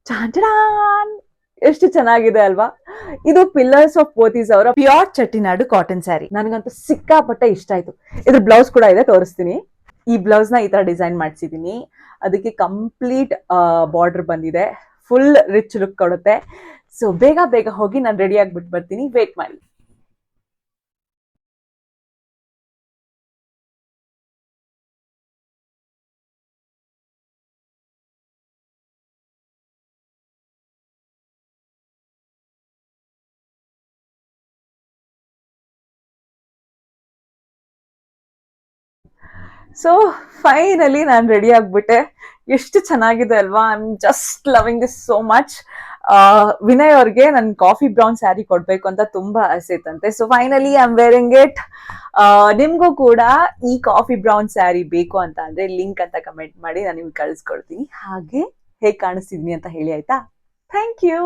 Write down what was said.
ಚಾಂಚಡಾನ್! ಎಷ್ಟು ಚೆನ್ನಾಗಿದೆ ಅಲ್ವಾ? ಇದು ಪಿಲ್ಲರ್ಸ್ ಆಫ್ ಪೋತೀಸ್ ಅವರ ಪ್ಯೂರ್ ಚೆಟ್ಟಿನಾಡು ಕಾಟನ್ ಸ್ಯಾರಿ. ನನಗಂತೂ ಸಿಕ್ಕಾಪಟ್ಟೆ ಇಷ್ಟ ಆಯ್ತು. ಇದ್ರ ಬ್ಲೌಸ್ ಕೂಡ ಇದೆ, ತೋರಿಸ್ತೀನಿ. ಈ ಬ್ಲೌಸ್ ನ ಈ ತರ ಡಿಸೈನ್ ಮಾಡ್ಸಿದೀನಿ. ಅದಕ್ಕೆ ಕಂಪ್ಲೀಟ್ ಬಾರ್ಡರ್ ಬಂದಿದೆ. ಫುಲ್ ರಿಚ್ ಲುಕ್ ಕೊಡುತ್ತೆ. ಸೊ ಬೇಗ ಬೇಗ ಹೋಗಿ ನಾನು ರೆಡಿ ಆಗ್ಬಿಟ್ಟು ಬರ್ತೀನಿ. ವೇಟ್ ಮಾಡಿ. ಸೊ ಫೈನಲಿ ನಾನು ರೆಡಿ ಆಗ್ಬಿಟ್ಟೆ. ಎಷ್ಟು ಚೆನ್ನಾಗಿದೆ ಅಲ್ವಾ? I am just loving this so much. Vinay ಅವ್ರಿಗೆ ನನ್ ಕಾಫಿ ಬ್ರೌನ್ ಸ್ಯಾರಿ ಕೊಡ್ಬೇಕು ಅಂತ ತುಂಬಾ ಆಸೆ ಇತ್ತಂತೆ. So finally I am wearing it. ನಿಮ್ಗೂ ಕೂಡ ಈ ಕಾಫಿ ಬ್ರೌನ್ ಸ್ಯಾರಿ ಬೇಕು ಅಂತ ಅಂದ್ರೆ ಲಿಂಕ್ ಅಂತ ಕಮೆಂಟ್ ಮಾಡಿ, ನಾನು ನಿಮ್ಗೆ ಕಳಿಸ್ಕೊಡ್ತೀನಿ. ಹಾಗೆ ಹೇಗ್ ಕಾಣಿಸ್ತಿದ್ನಿ ಅಂತ ಹೇಳಿ, ಆಯ್ತಾ? Thank you.